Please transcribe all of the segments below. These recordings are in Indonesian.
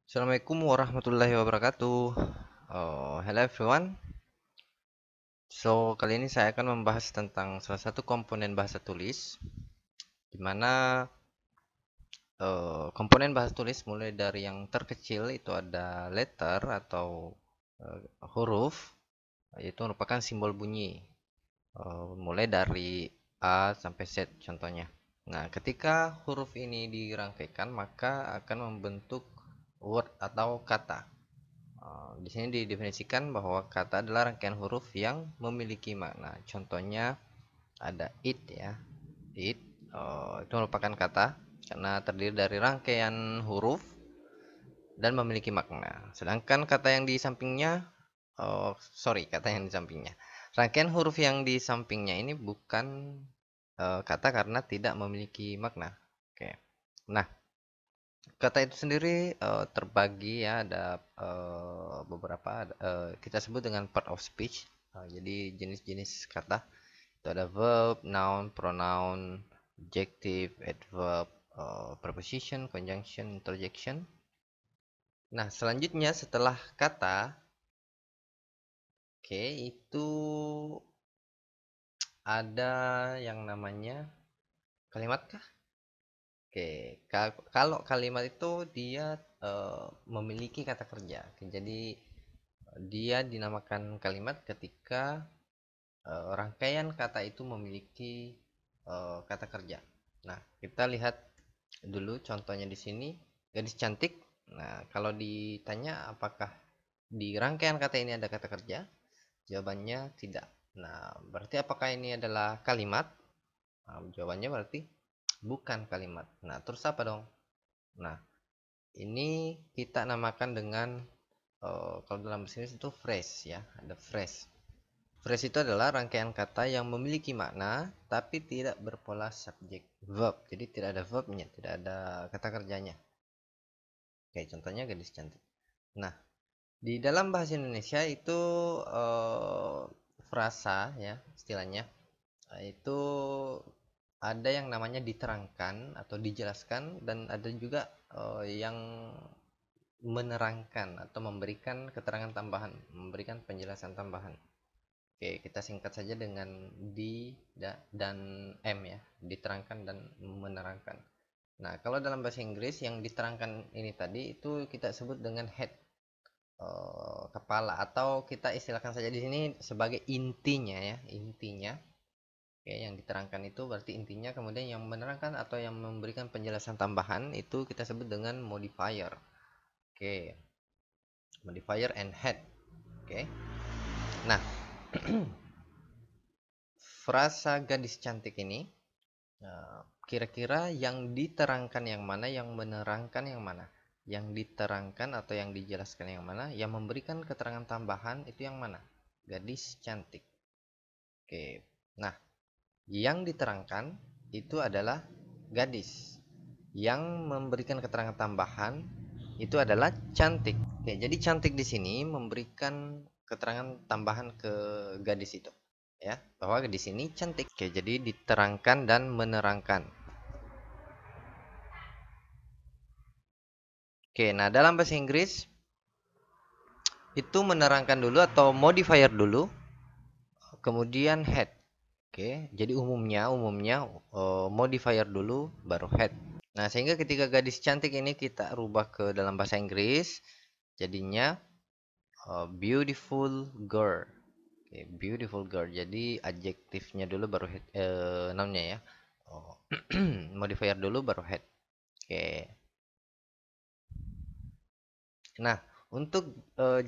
Assalamualaikum warahmatullahi wabarakatuh. Hello everyone. Kali ini saya akan membahas tentang salah satu komponen bahasa tulis, di mana komponen bahasa tulis mulai dari yang terkecil itu ada letter atau eh, huruf, yaitu merupakan simbol bunyi, mulai dari A sampai Z contohnya. Nah, ketika huruf ini dirangkaikan, maka akan membentuk word atau kata. Di sini didefinisikan bahwa kata adalah rangkaian huruf yang memiliki makna. Contohnya ada it ya. It itu merupakan kata karena terdiri dari rangkaian huruf dan memiliki makna. Sedangkan kata yang di sampingnya, kata yang di sampingnya. Rangkaian huruf yang di sampingnya ini bukan kata karena tidak memiliki makna. Oke. Nah, kata itu sendiri terbagi ya, ada beberapa kita sebut dengan part of speech. Jadi jenis-jenis kata itu ada verb, noun, pronoun, adjective, adverb, preposition, conjunction, interjection. Nah, selanjutnya setelah kata, oke, itu ada yang namanya kalimat kah? Oke, kalau kalimat itu dia memiliki kata kerja. Oke, jadi dia dinamakan kalimat ketika rangkaian kata itu memiliki kata kerja. Nah, kita lihat dulu contohnya di sini, gadis cantik. Nah, kalau ditanya apakah di rangkaian kata ini ada kata kerja, jawabannya tidak. Nah, berarti apakah ini adalah kalimat? Nah, jawabannya berarti bukan kalimat. Nah, terus apa dong? Nah, ini kita namakan dengan kalau dalam bahasa Inggris itu phrase ya, ada phrase. Phrase itu adalah rangkaian kata yang memiliki makna tapi tidak berpola subjek verb. Jadi tidak ada verbnya, tidak ada kata kerjanya. Kayak contohnya gadis cantik. Nah, di dalam bahasa Indonesia itu frasa ya istilahnya, itu ada yang namanya diterangkan atau dijelaskan dan ada juga yang menerangkan atau memberikan keterangan tambahan, memberikan penjelasan tambahan. Oke, kita singkat saja dengan dan M ya, diterangkan dan menerangkan. Nah, kalau dalam bahasa Inggris yang diterangkan ini tadi itu kita sebut dengan head, kepala, atau kita istilahkan saja di sini sebagai intinya ya, intinya. Oke, yang diterangkan itu berarti intinya, kemudian yang menerangkan atau yang memberikan penjelasan tambahan itu kita sebut dengan modifier. Oke, modifier and head. Oke. Nah, frasa gadis cantik ini kira-kira yang diterangkan yang mana, yang menerangkan yang mana? Yang diterangkan atau yang dijelaskan yang mana? Yang memberikan keterangan tambahan itu yang mana? Gadis cantik. Oke. Nah, yang diterangkan itu adalah gadis. Yang memberikan keterangan tambahan itu adalah cantik. Oke, jadi cantik di sini memberikan keterangan tambahan ke gadis itu. Ya, bahwa di sini cantik. Oke, jadi diterangkan dan menerangkan. Oke, nah dalam bahasa Inggris itu menerangkan dulu atau modifier dulu, kemudian head. Oke, jadi umumnya modifier dulu baru head. Nah, sehingga ketika gadis cantik ini kita rubah ke dalam bahasa Inggris, jadinya beautiful girl. Oke, beautiful girl. Jadi adjektifnya dulu baru head, nounnya ya. Oh, modifier dulu baru head. Oke. Nah, untuk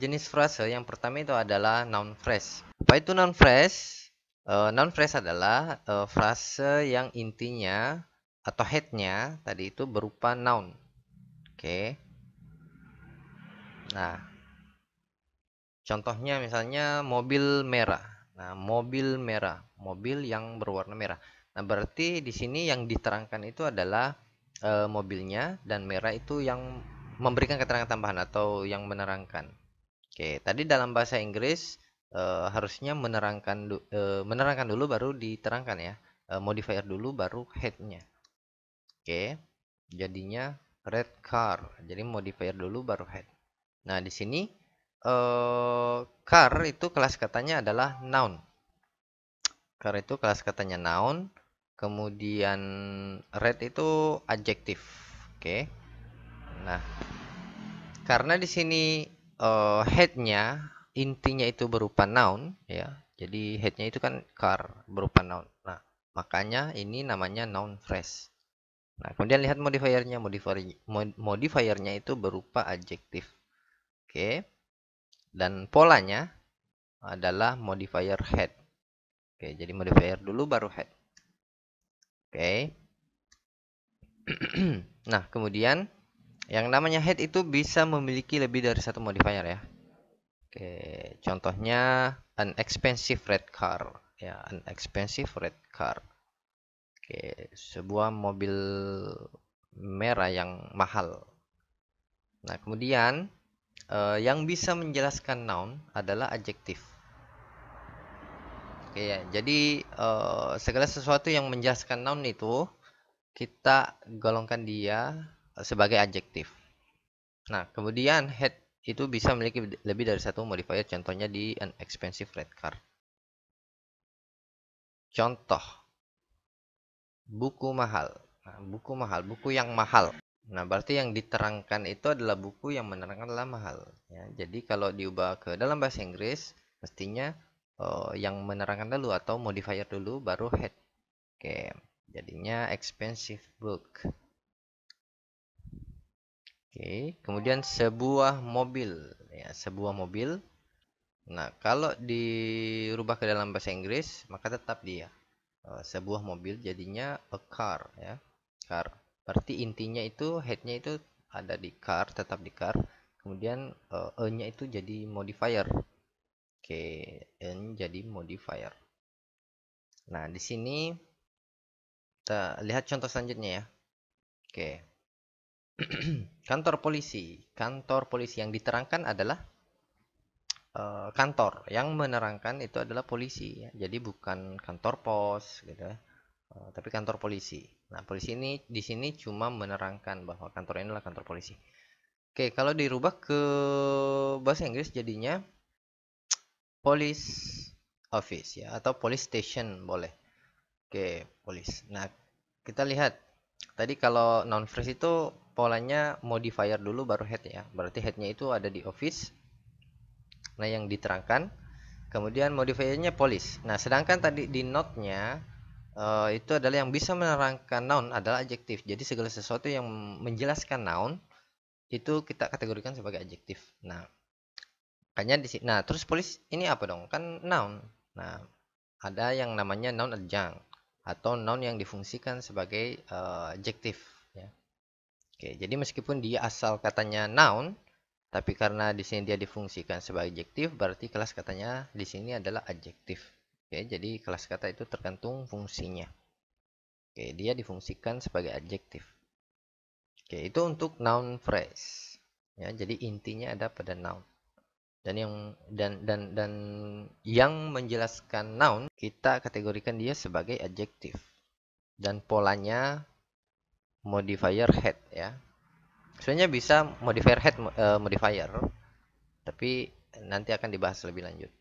jenis frase yang pertama itu adalah noun phrase. Apa itu noun phrase? Noun phrase adalah frase yang intinya atau headnya tadi itu berupa noun. Oke. Nah, contohnya misalnya mobil merah. Nah, mobil merah, mobil yang berwarna merah. Nah, berarti di sini yang diterangkan itu adalah mobilnya, dan merah itu yang memberikan keterangan tambahan atau yang menerangkan. Oke, tadi dalam bahasa Inggris harusnya menerangkan dulu baru diterangkan ya. Modifier dulu baru headnya. Oke, jadinya red car. Jadi modifier dulu baru head. Nah, di sini car itu kelas katanya adalah noun. Car itu kelas katanya noun. Kemudian red itu adjektif. Oke. Nah, karena di sini headnya intinya itu berupa noun, ya. Jadi headnya itu kan car berupa noun. Nah, makanya ini namanya noun phrase. Nah, kemudian lihat modifiernya. Modifiernya itu berupa adjektif. Oke. Dan polanya adalah modifier head. Oke, jadi modifier dulu baru head. Oke. Nah, kemudian yang namanya head itu bisa memiliki lebih dari satu modifier, ya. Oke, contohnya an expensive red car, ya, an expensive red car. Oke, sebuah mobil merah yang mahal. Nah, kemudian yang bisa menjelaskan noun adalah adjektif. Oke, ya, jadi segala sesuatu yang menjelaskan noun itu kita golongkan dia sebagai adjektif. Nah, kemudian head itu bisa memiliki lebih dari satu modifier, contohnya di an expensive red car. Contoh, buku mahal. Nah, buku mahal, buku yang mahal. Nah, berarti yang diterangkan itu adalah buku yang menerangkan adalah mahal. Ya, jadi kalau diubah ke dalam bahasa Inggris, mestinya yang menerangkan dulu atau modifier dulu, baru head. Oke, jadinya expensive book. Oke, kemudian sebuah mobil. Ya, sebuah mobil. Nah, kalau dirubah ke dalam bahasa Inggris, maka tetap dia. Sebuah mobil jadinya a car, ya. Car. Berarti intinya itu headnya itu ada di car, tetap di car. Kemudian e-nya itu jadi modifier. Oke, n jadi modifier. Nah, di sini kita lihat contoh selanjutnya, ya. Oke. Kantor polisi. Kantor polisi yang diterangkan adalah kantor. Yang menerangkan itu adalah polisi, ya. Jadi bukan kantor pos gitu, ya. Tapi kantor polisi. Nah, polisi ini di sini cuma menerangkan bahwa kantor ini adalah kantor polisi. Oke, kalau dirubah ke bahasa Inggris jadinya police office, ya, atau police station boleh. Oke, police. Nah, kita lihat tadi kalau noun phrase itu polanya modifier dulu baru head, ya. Berarti headnya itu ada di office. Nah, yang diterangkan. Kemudian modifiernya police. Nah, sedangkan tadi di note-nya itu adalah yang bisa menerangkan noun adalah adjektif. Jadi segala sesuatu yang menjelaskan noun itu kita kategorikan sebagai adjektif. Nah, makanya di sini. Nah, terus police ini apa dong? Kan noun. Nah, ada yang namanya noun adjunct atau noun yang difungsikan sebagai adjektif, ya. Oke, jadi meskipun dia asal katanya noun, tapi karena di sini dia difungsikan sebagai adjektif, berarti kelas katanya di sini adalah adjektif. Oke, jadi kelas kata itu tergantung fungsinya. Oke, dia difungsikan sebagai adjektif. Oke, itu untuk noun phrase. Ya, jadi intinya ada pada noun. Dan yang menjelaskan noun kita kategorikan dia sebagai adjektif. Dan polanya modifier head, ya. Sebenarnya bisa modifier head modifier, tapi nanti akan dibahas lebih lanjut.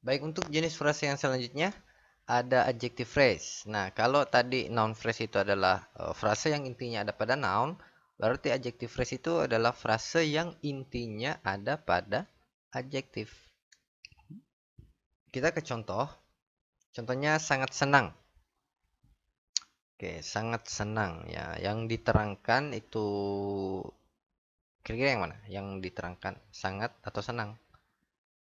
Baik, untuk jenis frase yang selanjutnya ada adjective phrase. Nah, kalau tadi noun phrase itu adalah frase yang intinya ada pada noun, berarti adjective phrase itu adalah frase yang intinya ada pada adjektif. Kita ke contoh. Contohnya sangat senang. Oke, sangat senang, ya. Yang diterangkan itu kira-kira yang mana? Yang diterangkan sangat atau senang?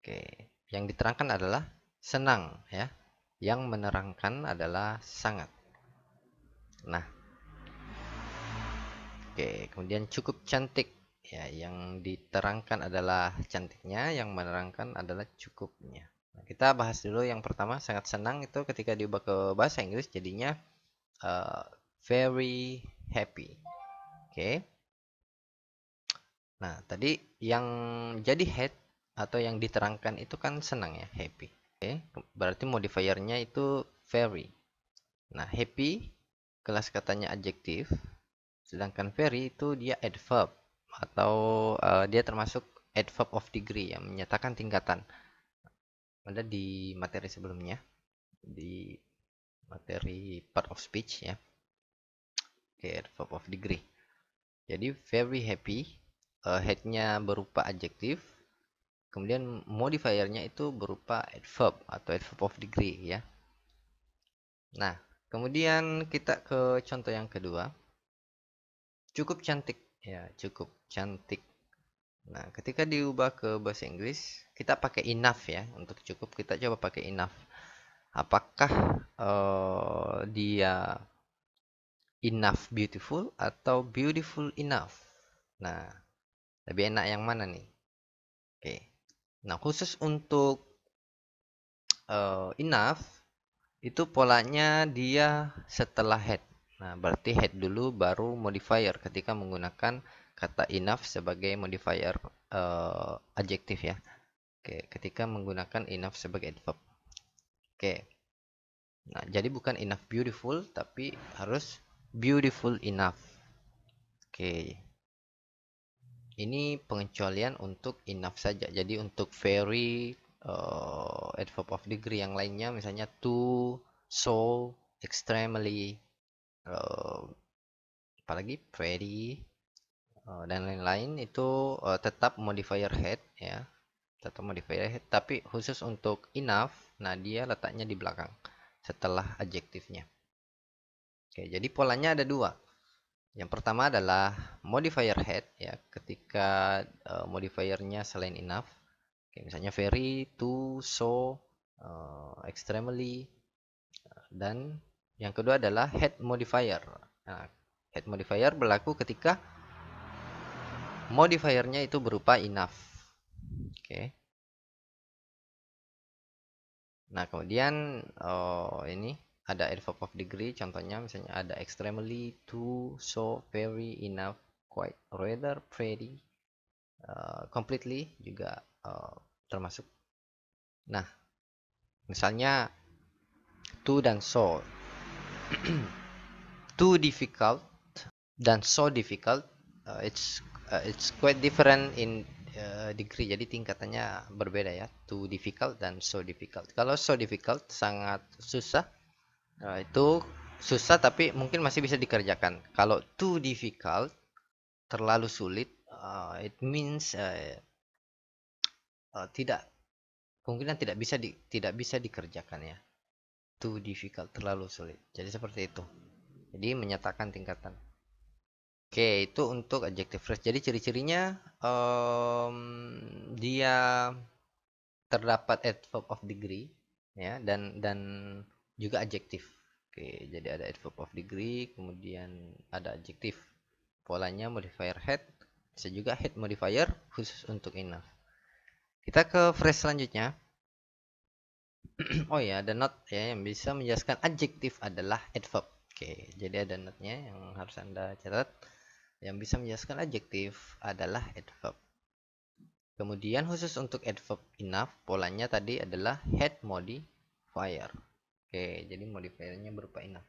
Oke, yang diterangkan adalah senang, ya. Yang menerangkan adalah sangat. Nah, oke, kemudian cukup cantik. Ya, yang diterangkan adalah cantiknya, yang menerangkan adalah cukupnya. Nah, kita bahas dulu yang pertama, sangat senang itu ketika diubah ke bahasa Inggris jadinya very happy. Oke. Nah, tadi yang jadi head atau yang diterangkan itu kan senang, ya, happy. Oke, berarti modifiernya itu very. Nah, happy kelas katanya adjektif, sedangkan very itu dia adverb atau dia termasuk adverb of degree yang menyatakan tingkatan. Ada di materi sebelumnya, di materi part of speech ya. Oke, adverb of degree. Jadi very happy, head-nya berupa adjektif, kemudian modifiernya itu berupa adverb atau adverb of degree ya. Nah, kemudian kita ke contoh yang kedua. Cukup cantik ya, cukup cantik. Nah, ketika diubah ke bahasa Inggris, kita pakai enough ya. Untuk cukup kita coba pakai enough. Apakah dia enough beautiful atau beautiful enough? Nah, lebih enak yang mana nih? Oke. Nah, khusus untuk enough itu polanya dia setelah head. Nah, berarti head dulu baru modifier ketika menggunakan kata enough sebagai modifier adjektif ya. Oke, ketika menggunakan enough sebagai adverb. Oke. Nah, jadi bukan enough beautiful tapi harus beautiful enough. Oke. Ini pengecualian untuk enough saja. Jadi untuk very adverb of degree yang lainnya misalnya to, so, extremely, apalagi pretty dan lain-lain itu tetap modifier head ya, tetap modifier head. Tapi khusus untuk enough, nah dia letaknya di belakang setelah adjektifnya. Oke, jadi polanya ada dua. Yang pertama adalah modifier head ya, ketika modifiernya selain enough. Oke, misalnya very, to, so, extremely. Dan yang kedua adalah head modifier. Nah, head modifier berlaku ketika modifiernya itu berupa enough. Oke. Nah, kemudian ini ada adverb of degree, contohnya misalnya ada extremely, to, so, very, enough, quite, rather, pretty, completely juga termasuk. Nah, misalnya to dan so. Too difficult dan so difficult, it's quite different in degree. Jadi tingkatannya berbeda ya. Too difficult dan so difficult. Kalau so difficult sangat susah, itu susah tapi mungkin masih bisa dikerjakan. Kalau too difficult terlalu sulit, it means tidak, kemungkinan tidak bisa dikerjakan ya. Too difficult terlalu sulit. Jadi seperti itu. Jadi menyatakan tingkatan. Oke, itu untuk adjective phrase. Jadi ciri-cirinya dia terdapat adverb of degree ya, dan juga adjektif. Oke, jadi ada adverb of degree, kemudian ada adjektif. Polanya modifier head, bisa juga head modifier khusus untuk enough. Kita ke phrase selanjutnya. Oh ya, ada note ya yang bisa menjelaskan adjektif adalah adverb. Oke, jadi ada note-nya yang harus Anda catat. Yang bisa menjelaskan adjektif adalah adverb. Kemudian khusus untuk adverb enough, polanya tadi adalah head modifier. Oke, jadi modifiernya berupa enough.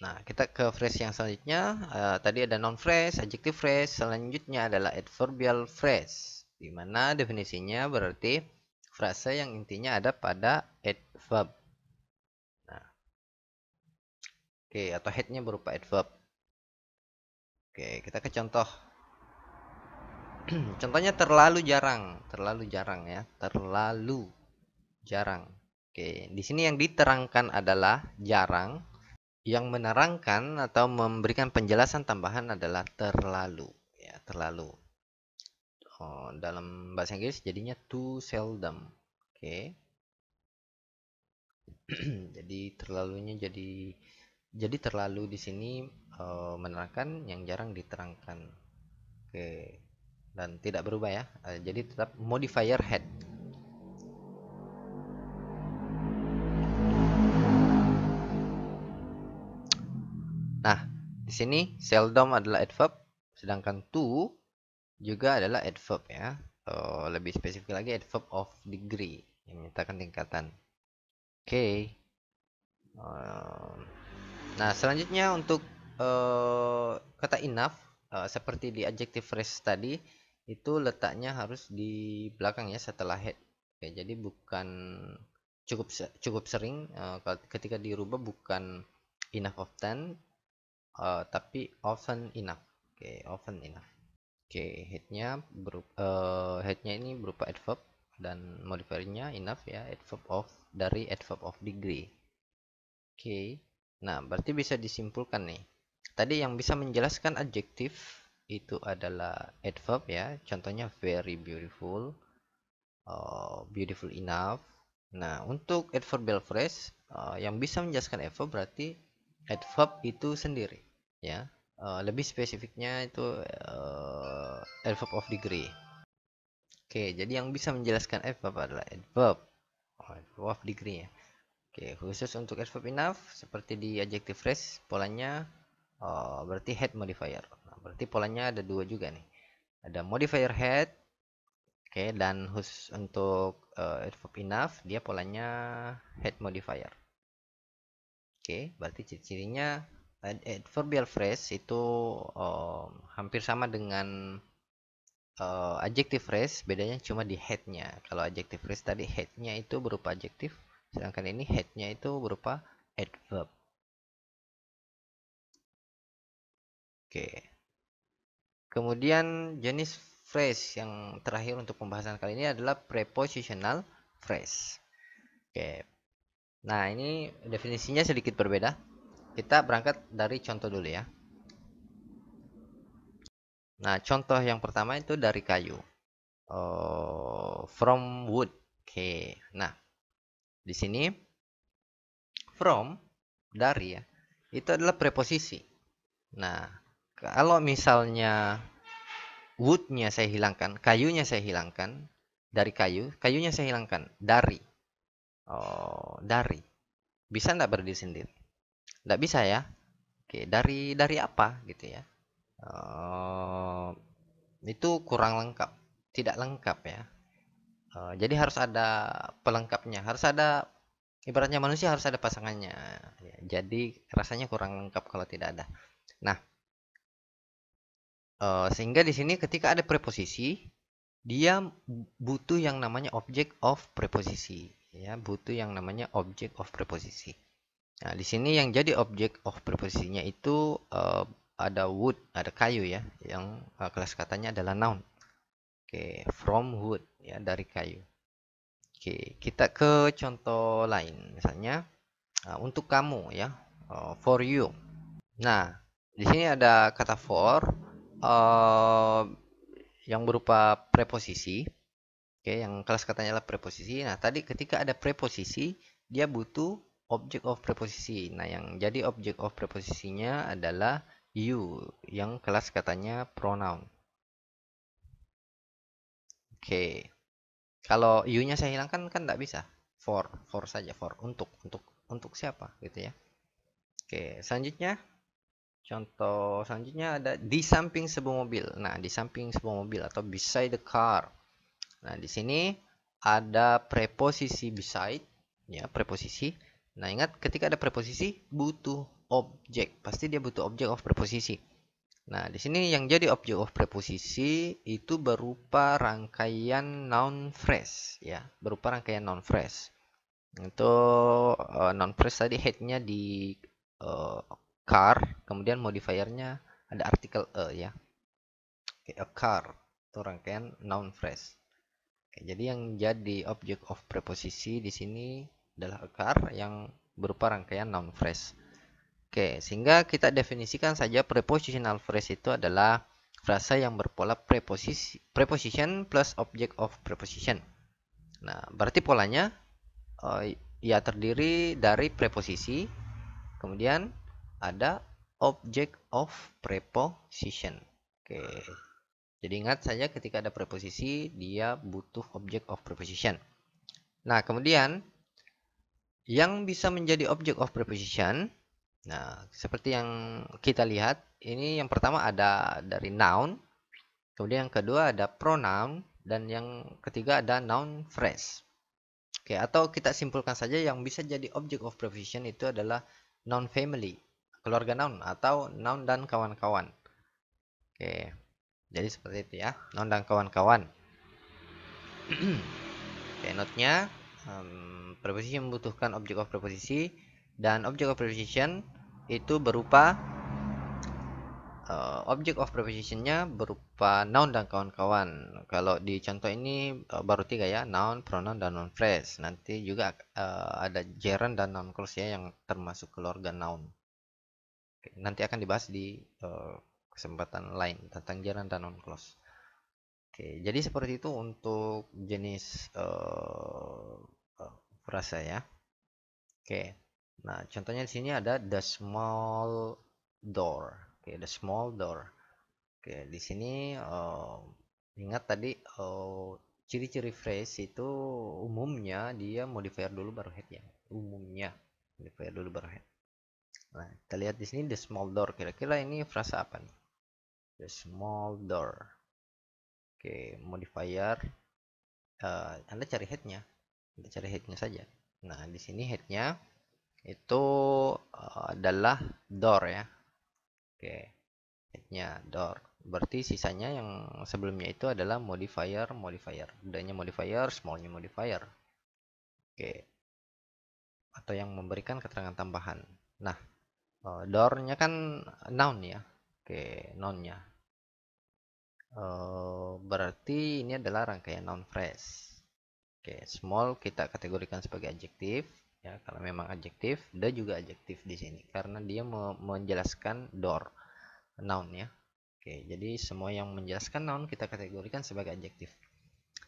Nah, kita ke phrase yang selanjutnya. Tadi ada noun phrase, adjective phrase. Selanjutnya adalah adverbial phrase. Di mana definisinya berarti frase yang intinya ada pada adverb. Nah, oke, atau headnya berupa adverb. Oke, kita ke contoh. Contohnya terlalu jarang ya, terlalu jarang. Oke, di sini yang diterangkan adalah jarang, yang menerangkan atau memberikan penjelasan tambahan adalah terlalu, ya, terlalu. Dalam bahasa Inggris jadinya too seldom. Oke. Jadi terlalunya jadi terlalu di sini menerangkan yang jarang diterangkan. Oke. Dan tidak berubah ya. Jadi tetap modifier had. Nah, di sini seldom adalah adverb, sedangkan to juga adalah adverb ya. Lebih spesifik lagi adverb of degree yang menyatakan tingkatan. Oke. Nah, selanjutnya untuk kata enough, seperti di adjective phrase tadi, itu letaknya harus di belakang ya setelah head. Oke, jadi bukan cukup sering, ketika dirubah bukan enough often, tapi often enough. Oke, often enough. Oke, headnya ini berupa adverb dan modifiernya enough ya, adverb of dari adverb of degree. Oke, nah berarti bisa disimpulkan nih. Tadi yang bisa menjelaskan adjektif itu adalah adverb ya, contohnya very beautiful, beautiful enough. Nah, untuk adverbial phrase yang bisa menjelaskan adverb berarti adverb itu sendiri ya. Lebih spesifiknya itu adverb of degree. Oke, jadi yang bisa menjelaskan adverb adalah adverb, adverb of degree ya. Oke, khusus untuk adverb enough seperti di adjective phrase polanya berarti head modifier. Nah, berarti polanya ada dua juga nih. Ada modifier head, oke, dan khusus untuk adverb enough dia polanya head modifier. Oke, berarti ciri-cirinya adverbial phrase itu hampir sama dengan adjective phrase, bedanya cuma di headnya. Kalau adjective phrase tadi headnya itu berupa adjektif, sedangkan ini headnya itu berupa adverb. Oke. Kemudian jenis phrase yang terakhir untuk pembahasan kali ini adalah prepositional phrase. Oke. Nah, ini definisinya sedikit berbeda. Kita berangkat dari contoh dulu ya. Nah, contoh yang pertama itu dari kayu. From wood. Oke. Nah, di sini from dari ya. Itu adalah preposisi. Nah, kalau misalnya woodnya saya hilangkan, kayunya saya hilangkan, dari kayu, kayunya saya hilangkan, dari. Dari. Bisa nggak berdiri sendiri? Nggak bisa ya. Oke, dari apa gitu ya. Oh, itu kurang lengkap, tidak lengkap ya. Jadi harus ada pelengkapnya, harus ada ibaratnya manusia harus ada pasangannya. Ya, jadi rasanya kurang lengkap kalau tidak ada. Nah, sehingga di sini ketika ada preposisi, dia butuh yang namanya object of preposisi, ya, butuh yang namanya object of preposisi. Nah, di sini yang jadi object of preposisinya itu ada wood, ada kayu ya, yang kelas katanya adalah noun. Oke, from wood ya, dari kayu. Oke, kita ke contoh lain, misalnya untuk kamu ya, for you. Nah, di sini ada kata for yang berupa preposisi. Oke, yang kelas katanya adalah preposisi. Nah, tadi ketika ada preposisi, dia butuh object of preposisi. Nah, yang jadi object of preposisinya adalah you, yang kelas katanya pronoun. Oke. Kalau you-nya saya hilangkan kan nggak bisa. For saja, for untuk siapa gitu ya. Oke, selanjutnya contoh selanjutnya ada di samping sebuah mobil. Nah, di samping sebuah mobil atau beside the car. Nah, di sini ada preposisi beside, ya, preposisi. Nah, ingat ketika ada preposisi butuh objek, pasti dia butuh objek of preposisi. Nah, di sini yang jadi objek of preposisi itu berupa rangkaian noun phrase, ya, berupa rangkaian noun phrase. Untuk noun phrase tadi headnya di car, kemudian modifiernya ada artikel ya. Oke, a car itu rangkaian noun phrase. Oke, jadi yang jadi object of preposisi di sini adalah a car yang berupa rangkaian noun phrase. Oke, sehingga kita definisikan saja prepositional phrase itu adalah frasa yang berpola preposition plus object of preposition. Nah, berarti polanya ya terdiri dari preposisi, kemudian ada object of preposition. Oke, jadi ingat saja ketika ada preposisi, dia butuh object of preposition. Nah, kemudian yang bisa menjadi object of preposition, nah, seperti yang kita lihat, ini yang pertama ada dari noun, kemudian yang kedua ada pronoun, dan yang ketiga ada noun phrase. Oke, atau kita simpulkan saja yang bisa jadi object of preposition itu adalah noun family, keluarga noun atau noun dan kawan-kawan. Oke, jadi seperti itu ya, noun dan kawan-kawan. Oke, note-nya preposisi membutuhkan object of preposisi dan object of preposition itu berupa object of preposition-nya berupa noun dan kawan-kawan. Kalau di contoh ini baru 3 ya, noun, pronoun, dan noun phrase. Nanti juga ada gerund dan noun clause ya yang termasuk keluarga noun. Oke, nanti akan dibahas di kesempatan lain tentang gerund dan noun clause. Oke, jadi seperti itu untuk jenis frasa ya. Oke. Nah, contohnya di sini ada the small door. Oke, the small door. Oke, di sini ingat tadi ciri-ciri phrase itu umumnya dia modifier dulu baru head ya. Umumnya modifier dulu baru head. Nah, kita lihat di sini the small door. Kira-kira ini frasa apa nih? The small door. Oke, modifier. Anda cari headnya. Anda cari headnya saja. Nah, di sini headnya itu adalah door ya. Oke, headnya door. Berarti sisanya yang sebelumnya itu adalah modifier. D-nya modifier, small-nya modifier. Oke. Atau yang memberikan keterangan tambahan. Nah, door-nya kan noun ya. Oke, noun-nya. Berarti ini adalah rangkaian noun phrase. Oke, small kita kategorikan sebagai adjektif. Ya, kalau memang adjektif, the juga adjektif di sini karena dia menjelaskan door, noun ya. Oke, jadi semua yang menjelaskan noun kita kategorikan sebagai adjektif.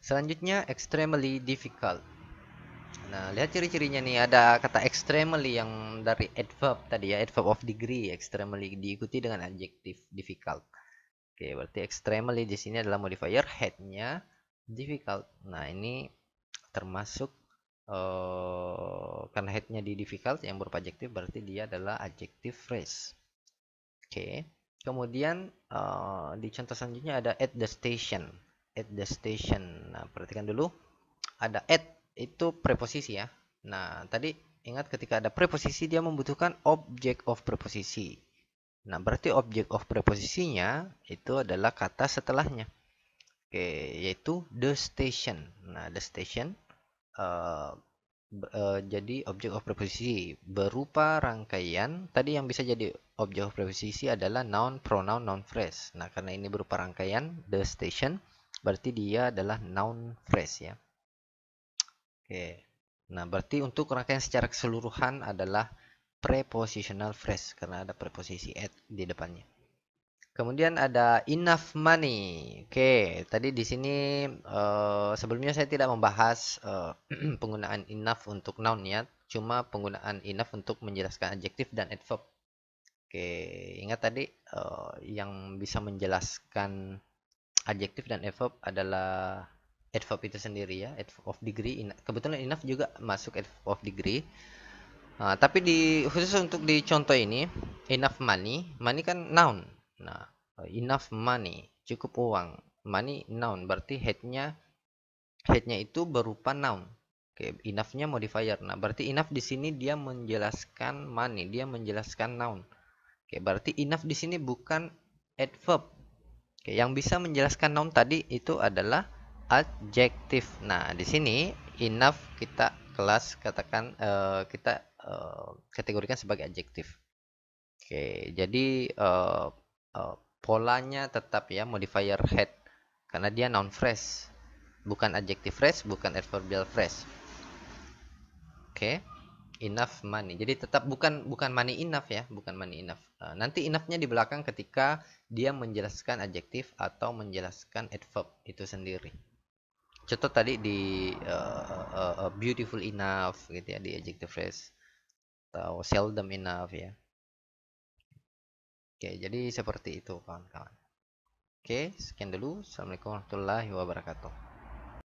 Selanjutnya, extremely difficult. Nah, lihat ciri-cirinya nih. Ada kata extremely yang dari adverb tadi ya, adverb of degree, extremely diikuti dengan adjektif difficult. Oke, berarti extremely di sini adalah modifier, head-nya difficult. Nah, ini termasuk karena head-nya di difficult yang berupa adjektif, berarti dia adalah adjective phrase. Oke. Kemudian di contoh selanjutnya ada at the station. At the station. Nah, perhatikan dulu. Ada at itu preposisi ya. Nah, tadi ingat ketika ada preposisi dia membutuhkan object of preposisi. Nah, berarti object of preposisinya itu adalah kata setelahnya. Oke, yaitu the station. Nah, the station jadi object of preposisi berupa rangkaian. Tadi yang bisa jadi object of preposisi adalah noun, pronoun, noun phrase. Nah, karena ini berupa rangkaian the station, berarti dia adalah noun phrase ya. Oke. Nah, berarti untuk rangkaian secara keseluruhan adalah prepositional phrase karena ada preposisi at di depannya. Kemudian ada enough money. Oke, tadi di sini sebelumnya saya tidak membahas penggunaan enough untuk noun ya, cuma penggunaan enough untuk menjelaskan adjektif dan adverb. Oke, ingat tadi yang bisa menjelaskan adjektif dan adverb adalah adverb itu sendiri ya, adverb of degree. Kebetulan enough juga masuk adverb of degree. Tapi khusus untuk di contoh ini, enough money, money kan noun. Nah, enough money, cukup uang. Money noun, berarti headnya itu berupa noun. Oke, enough-nya modifier. Nah, berarti enough di sini dia menjelaskan money, dia menjelaskan noun. Oke, berarti enough di sini bukan adverb. Oke, yang bisa menjelaskan noun tadi itu adalah adjektif. Nah, di sini enough kita katakan kita kategorikan sebagai adjektif. Oke, jadi polanya tetap ya modifier head karena dia noun phrase, bukan adjective phrase, bukan adverbial phrase. Oke, enough money. Jadi tetap bukan money enough ya, bukan money enough. Nanti enough-nya di belakang ketika dia menjelaskan adjektif atau menjelaskan adverb itu sendiri. Contoh tadi di beautiful enough gitu ya di adjective phrase atau seldom enough ya. Oke, jadi seperti itu kawan-kawan. Oke, sekian dulu. Assalamualaikum warahmatullahi wabarakatuh.